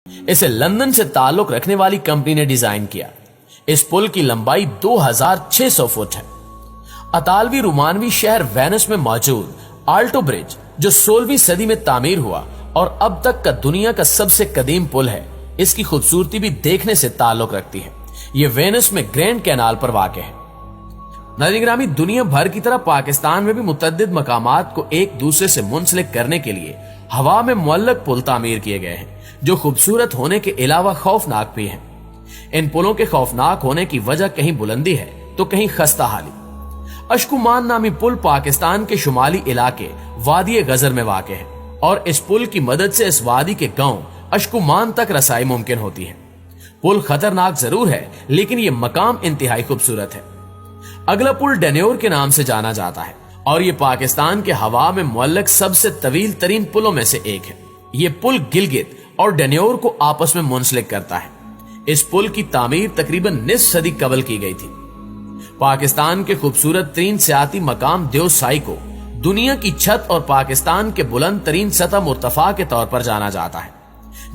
इसे लंदन से ताल्लुक रखने वाली कंपनी ने डिजाइन किया। इस पुल की लंबाई 2600 फुट है। अतालवी रोमानवी शहर वेनिस में मौजूद आल्टो ब्रिज, जो 16वीं सदी में तामीर हुआ और अब तक का दुनिया का सबसे कदीम पुल है, इसकी खूबसूरती भी देखने से ताल्लुक रखती है। ये वेनिस में ग्रैंड कैनाल पर वाक़ है। नाज़रीन, दुनिया भर की तरह पाकिस्तान में भी मुतअद्दिद मकामात को एक दूसरे से मुंसलिक करने के लिए हवा में मुअल्लक पुल तामीर किए गए हैं, जो खूबसूरत होने के अलावा खौफनाक भी हैं। इन पुलों के खौफनाक होने की वजह कहीं बुलंदी है तो कहीं खस्ता हाली। अशकुमान नामी पुल पाकिस्तान के शुमाली इलाके वादी गजर में वाक़ है और इस पुल की मदद से इस वादी के गांव अशकुमान तक रसाई मुमकिन होती है। पुल खतरनाक जरूर है, लेकिन ये मकाम इंतहाई खूबसूरत है। अगला पुल डेन्योर के नाम से जाना जाता है और ये पाकिस्तान के हवा में मुअल्लक सबसे तवील तरीन पुलों में से एक है। ये पुल गिलगित और डेन्योर को आपस में मुंसलिक करता है। इस पुल की तामीर तकरीबन निस्फ सदी कबल की गई थी। पाकिस्तान के खूबसूरत तरीन सियाती मकाम देवसाई को दुनिया की छत और पाकिस्तान के बुलंद तरीन सतह मुर्तफा के तौर पर जाना जाता है,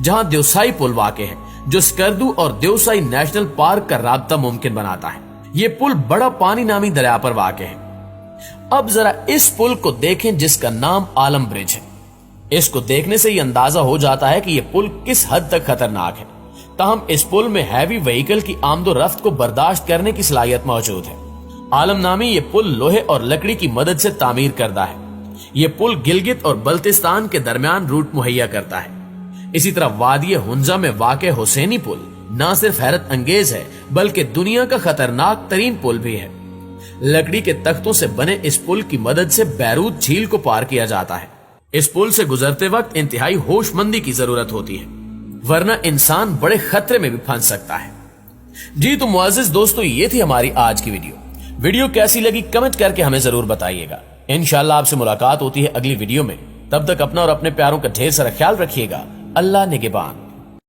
जहां देवसाई पुल वाक़ है, जो स्कर्दू और देवसाई नेशनल पार्क का राब्ता मुमकिन बनाता है। ये पुल बड़ा पानी नामी दरिया पर वाक़ है। अब जरा इस पुल को देखें, जिसका नाम आलम ब्रिज है। इसको देखने से ये अंदाजा हो जाता है कि यह पुल किस हद तक खतरनाक है। ताहम इस पुल में हैवी व्हीकल की आमदो रफ्त को बर्दाश्त करने की सलाहियत मौजूद है। आलम नामी ये पुल लोहे और लकड़ी की मदद से तामीर करदा है। ये पुल गिलगित और बल्तिस्तान के दरमियान रूट मुहैया करता है। इसी तरह वादी हुंजा में वाक़े हुसैनी पुल न सिर्फ हैरत अंगेज है, बल्कि दुनिया का खतरनाक तरीन पुल भी है। लकड़ी के तख्तों से बने इस पुल की मदद से बैरूत झील को पार किया जाता है। इस पुल से गुजरते वक्त इंतहाई होशमंदी की जरूरत होती है, वरना इंसान बड़े खतरे में भी फंस सकता है। जी तो मुअज़्ज़िज़ दोस्तों, ये थी हमारी आज की वीडियो कैसी लगी कमेंट करके हमें जरूर बताइएगा। इंशाअल्लाह आपसे मुलाकात होती है अगली वीडियो में। तब तक अपना और अपने प्यारों का ढेर सारा ख्याल रखिएगा। अल्लाह निगहबान।